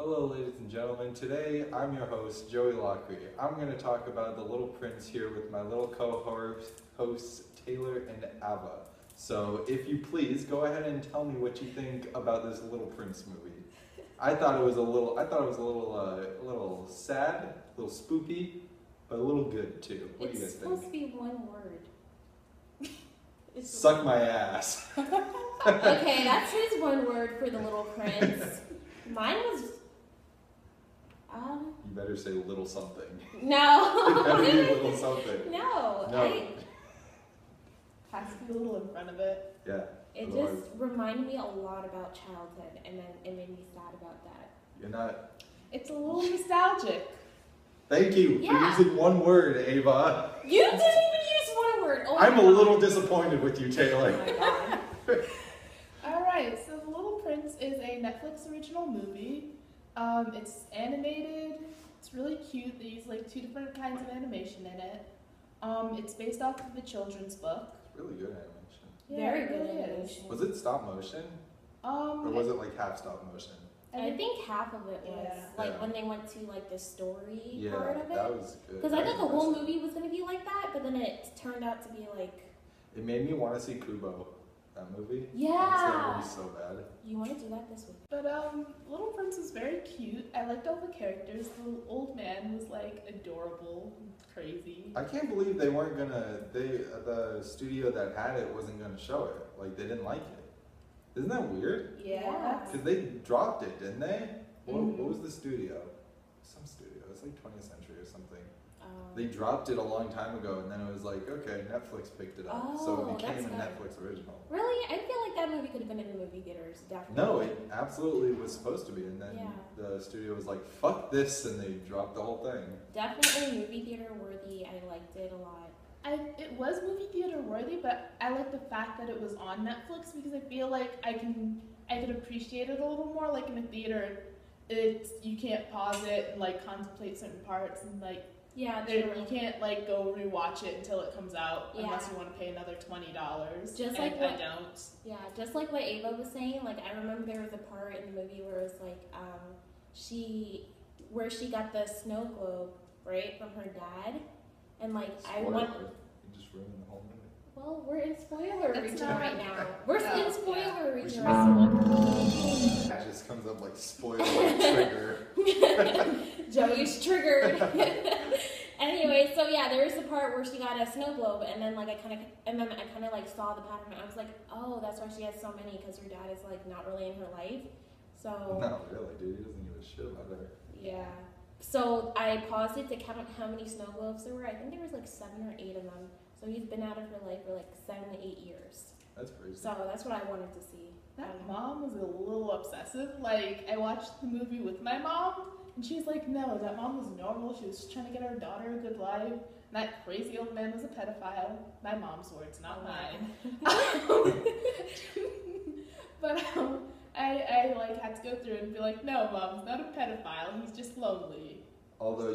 Hello, ladies and gentlemen. Today, I'm your host, Joey Lockery. I'm going to talk about The Little Prince here with my little co-hosts, Taylor and Ava. So, if you please, go ahead and tell me what you think about this Little Prince movie. I thought it was a little sad, a little spoopy, but a little good too. What do you guys think? It's supposed to be one word. Suck my ass. Okay, that's his one word for The Little Prince. Mine was, You better say little something. no. It better be little something. No. Has to be a little in front of it. Yeah. It Otherwise, just reminded me a lot about childhood, and then it made me sad about that. you're not. It's a little nostalgic. Thank you Yeah. for using one word, Ava. You didn't even use one word. Oh my I'm a God. little disappointed with you, Taylor. Oh my God. Alright, so The Little Prince is a Netflix original movie. It's animated. It's really cute. They use like 2 different kinds of animation in it. It's based off of the children's book. Really good animation. Very it good really is. animation. Was it stop motion? Or was it like half stop motion? I think half of it was Yeah. like Yeah. when they went to like the story Yeah, part of that it. was good. Because I That thought the was whole impressive. movie was gonna be like that, but then it turned out to be like, It made me want to see Kubo, that movie. yeah. That movie's so bad. You want to do that this week? But Little Prince was very cute. I liked all the characters. The old man was like adorable, crazy. I can't believe they weren't gonna. The studio that had it wasn't gonna show it. Like they didn't like it. Isn't that weird? Yeah. Because they dropped it, didn't they? What Mhm. was the studio? Some studio. It's like 20th Century or something. Um, They dropped it a long time ago, and then it was like, okay, Netflix picked it up, so Oh, it became a that's good. Netflix original. Really? I feel like that movie could have been in the movie theaters, definitely. No, it absolutely was supposed to be, and then Yeah. the studio was like, fuck this, and they dropped the whole thing. Definitely movie theater worthy. I liked it a lot. It was movie theater worthy, but I like the fact that it was on Netflix because I feel like I could appreciate it a little more. Like in a theater, you can't pause it and like contemplate certain parts, and like Yeah, you can't like go rewatch it until it comes out unless Yeah. you want to pay another $20. Just and like I what- don't. Yeah, just like what Ava was saying, like I remember there was a part in the movie where it was like she got the snow globe, right, from her dad. And like I want Spoiler. You just ruined the whole movie. well, we're in spoiler It's region not- right now. We're Oh, in spoiler yeah. We region should right now. It just comes up like spoiler trigger. Joey's triggered. Anyway, so yeah, there was a part where she got a snow globe, and then I kind of like saw the pattern. I was like, oh, that's why she has so many, because her dad is like not really in her life. So No, really, dude. He doesn't give a shit about her. yeah. So I paused it to count how many snow globes there were. I think there was like 7 or 8 of them. So he's been out of her life for like 7 to 8 years. That's crazy. So that's what I wanted to see. That mom was a little obsessive. Like, I watched the movie with my mom, and she's like, no, that mom was normal. She was just trying to get her daughter a good life. And that crazy old man was a pedophile. My mom's words, not mine. But I like had to go through and be like, no, mom, he's not a pedophile. He's just lonely. Although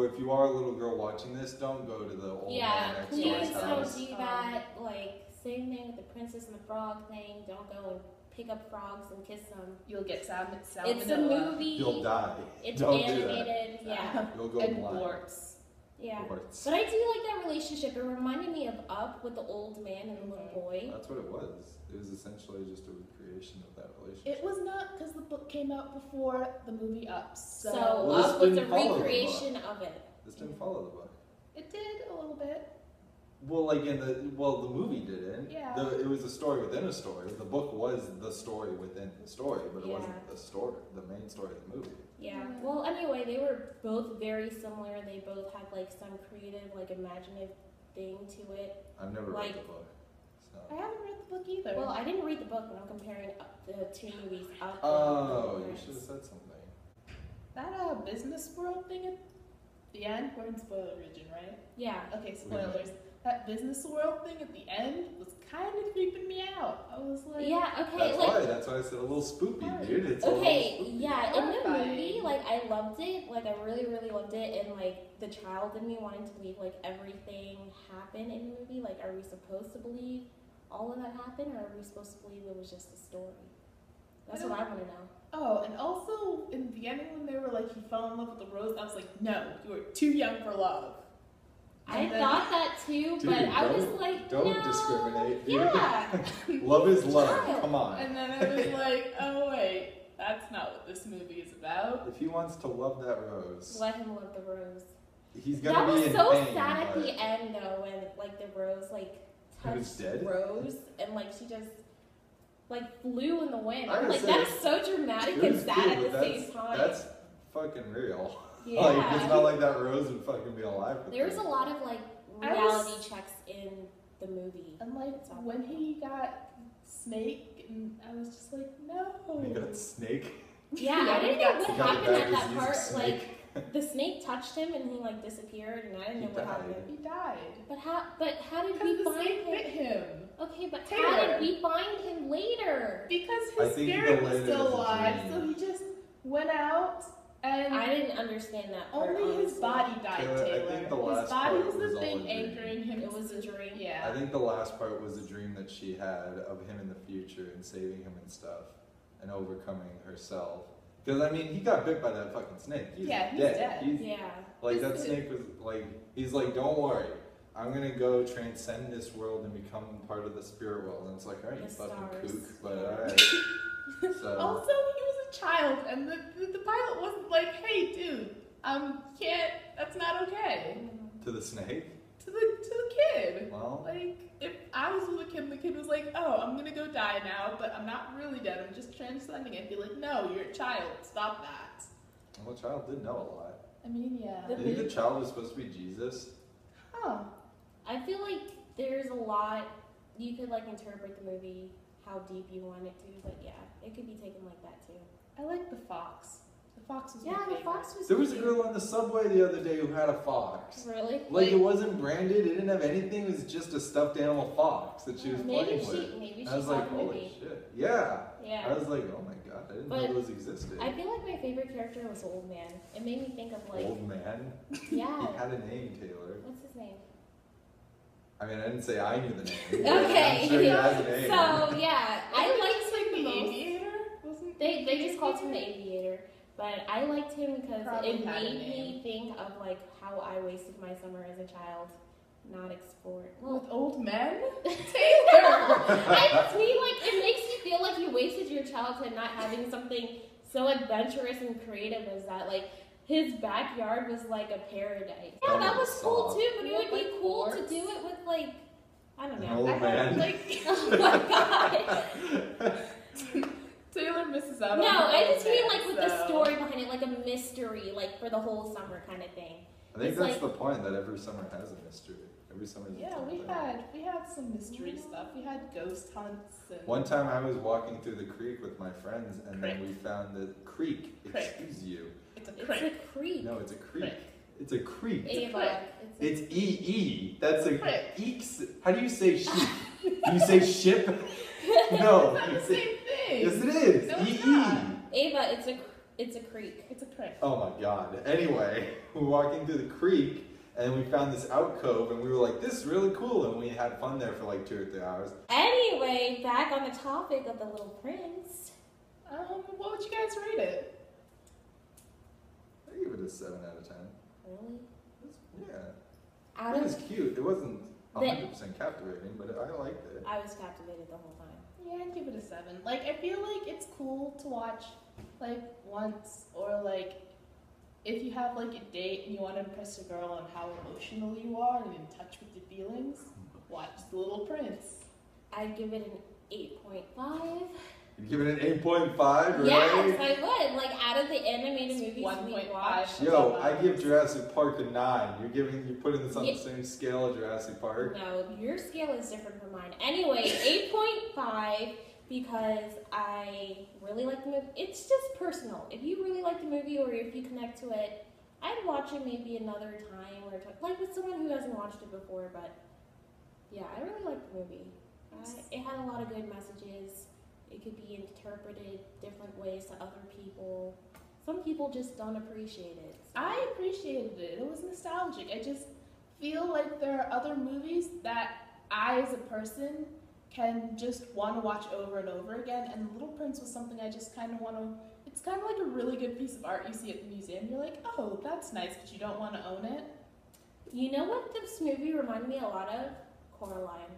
if you are a little girl watching this, don't go to the old Yeah, man next please door's don't house. do that. Like, same thing with the Princess and the Frog thing. Don't go and pick up frogs and kiss them. You'll get salmonella. It's a movie. You'll die. It's Don't do that. animated. Yeah, You'll go And blind. warts. yeah. Warts. But I do like that relationship. It reminded me of Up with the old man and the little boy. That's what it was. It was essentially just a recreation of that relationship. It was not because the book came out before the movie Up. So Well, this Up was a didn't follow the recreation of it. This didn't follow the book. It did a little bit. Well, like the movie didn't. Yeah. It was a story within a story. The book was the story within the story, but it Yeah. wasn't the story, the main story of the movie. Yeah. Yeah. Well, anyway, they were both very similar. They both had like some creative, like imaginative thing to it. I've never Like- read the book. So. I haven't read the book either. Well, I didn't read the book, but I'm comparing the 2 movies Up. and Oh, you Prince. should have said something. That business world thing at the end, we're in spoiler region, right? Yeah. Okay, spoilers. That business world thing at the end was kind of creeping me out. I was like, Yeah. Okay. That's why I said a little spoopy, dude. It's a Okay, little spoopy. yeah, in the Horrifying. movie, like, I loved it, like, I really, really loved it, and, like, the child in me wanted to believe, like, everything happened in the movie, like, are we supposed to believe all of that happened, or are we supposed to believe it was just a story? That's what I want to know. Oh, and also in the beginning when they were like, he fell in love with the rose, I was like, no, you were too young for love. I And then- thought that too, Dude, but I was don't- like, don't no. discriminate, dude. Yeah. Love is love. Child. Come on. And then I was like, oh wait, that's not what this movie is about. If he wants to love that rose, Let him love the rose. he's That gonna was be in so pain. sad at but the end though, when like the rose like He was touched dead? Rose and like she just like flew in the wind. I I'm gotta like, say, that's so dramatic it and was sad cool, at but the same time. That's fucking real. Yeah. Like, it's not like that rose would fucking be alive. With There was him. a lot of like I reality was- checks in the movie. And like It's all when he got Snake, and I was just like, no. He got snake. Yeah, Yeah, I didn't he know got- what He got happened the at that disease part. snake. Like the snake touched him and he like disappeared, and I didn't He know what died. happened. He died. But how did Because we the find snake bit him? him. Okay, but how Taylor. did we find him later? Because I his think spirit the was later still is a alive, dream. so he just went out and I didn't understand that part. only his honestly. body died, Taylor, I Taylor. think the His last body part was was the all thing a dream. anchoring him. It was a dream. Yeah. I think the last part was a dream that she had of him in the future and saving him and stuff and overcoming herself. Because I mean, he got bit by that fucking snake. He's Yeah, he's dead. dead. He's, Yeah. like that This is- snake was like, he's like, don't worry, I'm gonna go transcend this world and become part of the spirit world. And it's like, alright, you The fucking stars. kook, but Yeah. alright. So Also, he was a child, and the pilot wasn't like, "Hey, dude, can't. That's not okay." to the snake. To the kid. Well, Like, if I was with the kid was like, "Oh, I'm gonna go die now, but I'm not really dead. I'm just transcending." I'd be like, "No, you're a child. Stop that." well, the child did know a lot. I mean, yeah. The Do you think the child was supposed to be Jesus? Huh. I feel like there's a lot you could like interpret the movie how deep you want it to, but yeah, it could be taken like that too. I like the fox. The fox was my Yeah, the favorite. fox was. There was a cute. girl on the subway the other day who had a fox. Really? Like it wasn't branded, it didn't have anything, it was just a stuffed animal fox that she was Maybe playing she with. maybe she I was saw like, the holy movie. shit. Yeah. I Yeah. was like, oh my god, I didn't But know those existed. I feel like my favorite character was Old Man. It made me think of like Old man. yeah. He had a name, Taylor. What's his name? I mean, I didn't say I knew the name. Okay. I'm sure he has a name. So yeah, I Wasn't it liked just, him like the the most. aviator. Wasn't They just called him the Aviator, but I liked him because Probably it had a made me name. think of like how I wasted my summer as a child, not explore. with Well, old men. Taylor. I just mean like it makes you feel like you wasted your childhood not having something so adventurous and creative as that. Like his backyard was like a paradise. Yeah, Oh, that was cool soft. too, but it Yeah, would be like cool to forts. do it with like I don't An know. old I had, man. like Oh my god. Taylor misses out. No, on the I old just mean man, like with the so- story behind it, like a mystery, like for the whole summer kind of thing. I think It's that's like- the point, that every summer has a mystery. Every summer is Yeah, its own we thing. had some mystery stuff. We had ghost hunts and One time I was walking through the creek with my friends, and then we found the creek. Crick. Excuse you. it's a It's crick. a creek. No, it's a creek. Crick. It's a creek. Ava. It's E-E. That's a Crick. eeks. How do you say sheep? Do you say ship? No. It's not you the say- same thing. Yes, it is. No, it's E-E. not. Ava, it's a creek. It's a crick. Oh my god. Anyway, we're walking through the creek, and we found this alcove, and we were like, this is really cool, and we had fun there for like 2 or 3 hours. Anyway, back on the topic of the Little Prince. What would you guys rate it? I give it a 7 out of 10. Really? Yeah. Out It of was cute. It wasn't The- 100% captivating, but I liked it. I was captivated the whole time. Yeah, I'd give it a 7. Like, I feel like it's cool to watch, like, once, or like, if you have like a date and you want to impress a girl on how emotional you are and in touch with your feelings, watch The Little Prince. I'd give it an 8.5. You give it an 8.5, really? Yes, I would. Like out of the animated It's movies we 1.5. watched. Yo, I give Jurassic Park a 9. You're putting this on Yeah. the same scale as Jurassic Park. No, your scale is different from mine. Anyway, 8.5 because I really like the movie. It's just personal. If you really like the movie or if you connect to it, I'd watch it maybe another time or like with someone who hasn't watched it before. But yeah, I really like the movie. It had a lot of good messages. It could be interpreted different ways to other people. Some people just don't appreciate it. So. I appreciated it. It was nostalgic. I just feel like there are other movies that I, as a person, can just want to watch over and over again. And The Little Prince was something I just kind of want to. It's kind of like a really good piece of art you see at the museum. You're like, oh, that's nice, but you don't want to own it. You know what this movie reminded me a lot of? Coraline.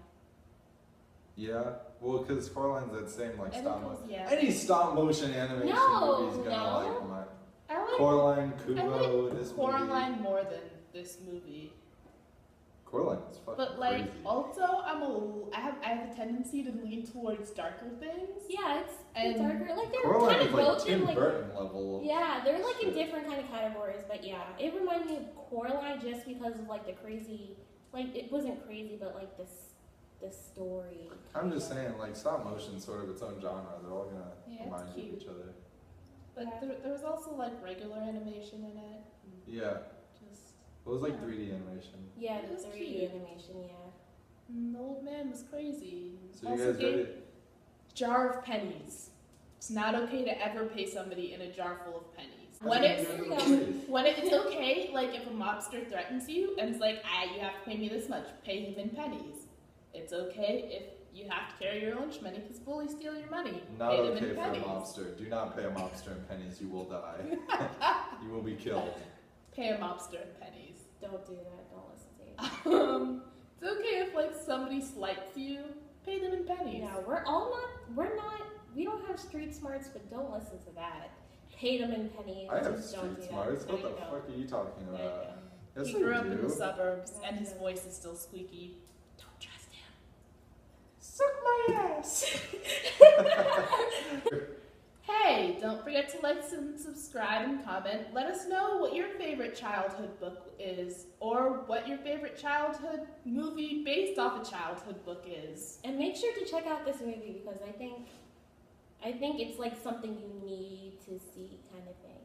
Yeah, well, because Coraline's that same like And stop it was- motion. yeah. Any stop motion animation No, movie is gonna no. like my I like Coraline, Kubo, this Coraline movie. more than this movie. Coraline is fucking But like crazy. also I have a tendency to lean towards darker things. Yeah, it's And darker. Like they're Coraline kind is of like both Tim in like Burton level. yeah, they're like in shit. different kind of categories. But yeah, it reminded me of Coraline just because of like the crazy. Like it wasn't crazy, but like this story. I'm just saying, like stop motion, sort of its own genre. They're all gonna Yeah, it's remind you of cute. each other. But there was also like regular animation in it. Yeah, Just it was like Yeah. 3D animation. Yeah, It the was 3D cute. animation. Yeah. the old man was crazy. So you Also guys gave ready? jar of pennies. It's not okay to ever pay somebody in a jar full of pennies. How's When it it's gonna give them a raise? when it's okay, like if a mobster threatens you and it's like, you have to pay me this much, pay him in pennies. It's okay if you have to carry your lunch money because bullies steal your money. Not pay them okay in for a pennies. mobster. Do not pay a mobster in pennies. You will die. You will be killed. Pay a mobster in pennies. Don't do that. Don't listen to you. It's okay if like somebody slights you, pay them in pennies. No, we don't have street smarts, but don't listen to that. Pay them in pennies. I have just don't street do smarts. that. What No, the you don't. fuck are you talking No, you about? don't. Yes, He grew I up in the do. suburbs and his Okay. voice is still squeaky. Don't trust him. Suck my ass. Hey, don't forget to like and subscribe and comment. Let us know what your favorite childhood book is, or what your favorite childhood movie based off a childhood book is. And make sure to check out this movie because I think it's like something you need to see kind of thing.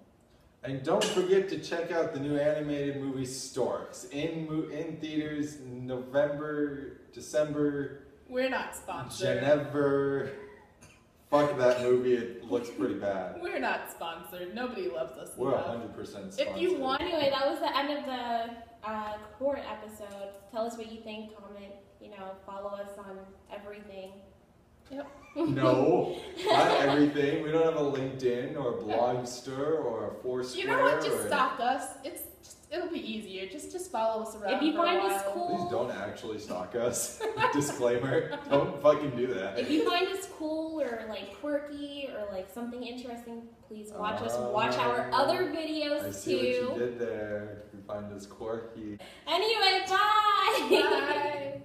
And don't forget to check out the new animated movie Storks in theaters November, December, We're not sponsored. Geneva. Fuck that movie. It looks pretty bad. We're not sponsored. Nobody loves us We're enough. 100% sponsored. If you want- Anyway, that was the end of the court episode. Tell us what you think. Comment. Follow us on everything. No, not everything. We don't have a LinkedIn or a Blogster or a Foursquare. You know what? or- Just stalk us. It'll be easier. Just follow us around. If you for a find us while. cool, Please don't actually stalk us. Disclaimer. Don't fucking do that. if you find us cool or like quirky or like something interesting, please watch us. Watch our other videos I see too. what you did there. You find us quirky. Anyway, bye. Bye.